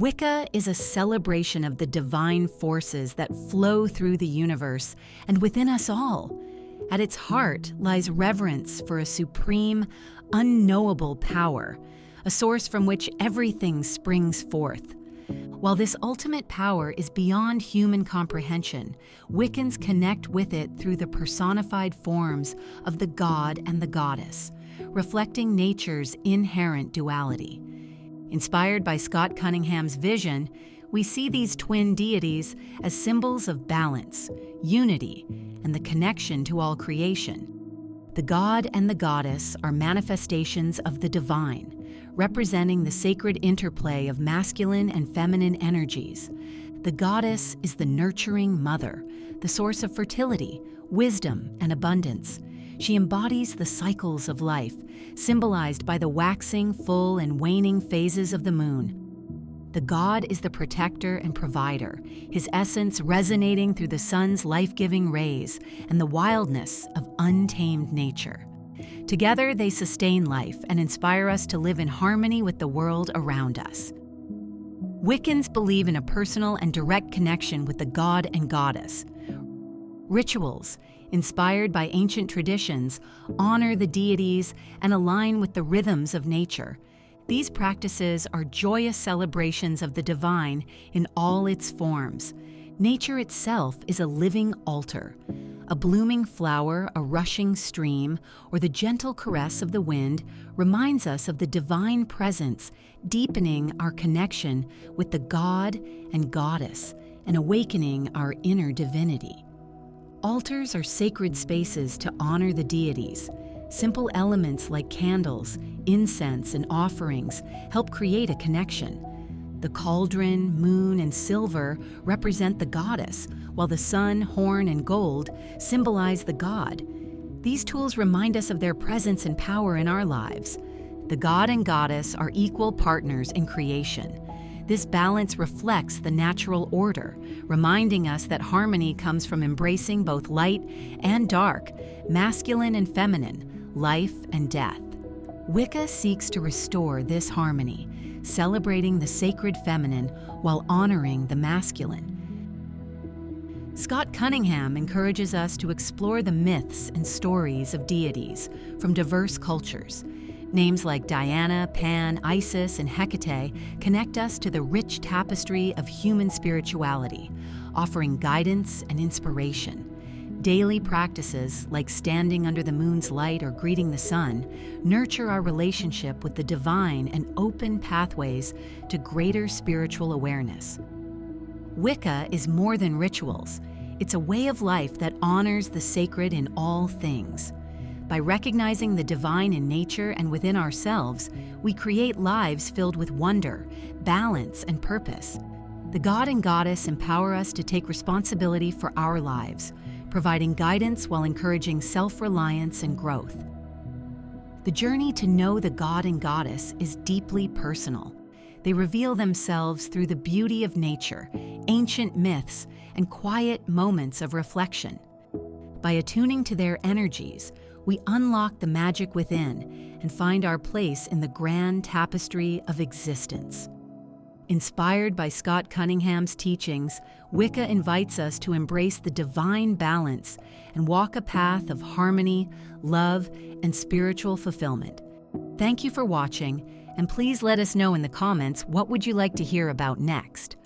Wicca is a celebration of the divine forces that flow through the universe and within us all. At its heart lies reverence for a supreme, unknowable power, a source from which everything springs forth. While this ultimate power is beyond human comprehension, Wiccans connect with it through the personified forms of the god and the goddess, reflecting nature's inherent duality. Inspired by Scott Cunningham's vision, we see these twin deities as symbols of balance, unity, and the connection to all creation. The god and the goddess are manifestations of the divine, representing the sacred interplay of masculine and feminine energies. The goddess is the nurturing mother, the source of fertility, wisdom, and abundance. She embodies the cycles of life, symbolized by the waxing, full, and waning phases of the moon. The god is the protector and provider, his essence resonating through the sun's life-giving rays and the wildness of untamed nature. Together, they sustain life and inspire us to live in harmony with the world around us. Wiccans believe in a personal and direct connection with the god and goddess. Rituals, inspired by ancient traditions, honor the deities and align with the rhythms of nature. These practices are joyous celebrations of the divine in all its forms. Nature itself is a living altar. A blooming flower, a rushing stream, or the gentle caress of the wind reminds us of the divine presence, deepening our connection with the god and goddess and awakening our inner divinity. Altars are sacred spaces to honor the deities. Simple elements like candles, incense, and offerings help create a connection. The cauldron, moon, and silver represent the goddess, while the sun, horn, and gold symbolize the god. These tools remind us of their presence and power in our lives. The god and goddess are equal partners in creation. This balance reflects the natural order, reminding us that harmony comes from embracing both light and dark, masculine and feminine, life and death. Wicca seeks to restore this harmony, celebrating the sacred feminine while honoring the masculine. Scott Cunningham encourages us to explore the myths and stories of deities from diverse cultures. Names like Diana, Pan, Isis, and Hecate connect us to the rich tapestry of human spirituality, offering guidance and inspiration. Daily practices, like standing under the moon's light or greeting the sun, nurture our relationship with the divine and open pathways to greater spiritual awareness. Wicca is more than rituals. It's a way of life that honors the sacred in all things. By recognizing the divine in nature and within ourselves, we create lives filled with wonder, balance, and purpose. The god and goddess empower us to take responsibility for our lives, providing guidance while encouraging self-reliance and growth. The journey to know the god and goddess is deeply personal. They reveal themselves through the beauty of nature, ancient myths, and quiet moments of reflection. By attuning to their energies, we unlock the magic within and find our place in the grand tapestry of existence. Inspired by Scott Cunningham's teachings, Wicca invites us to embrace the divine balance and walk a path of harmony, love, and spiritual fulfillment. Thank you for watching, and please let us know in the comments what would you like to hear about next.